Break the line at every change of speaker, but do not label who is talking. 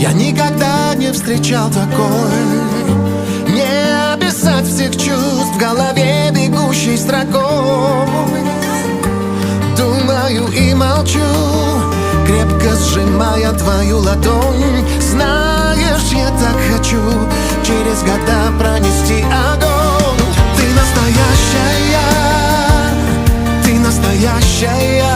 Я никогда не встречал такой. Не описать всех чувств в голове бегущей строкой. Думаю и молчу, крепко сжимая твою ладонь. Знаешь, я так хочу через года пронести огонь. Ты настоящая, ты настоящая.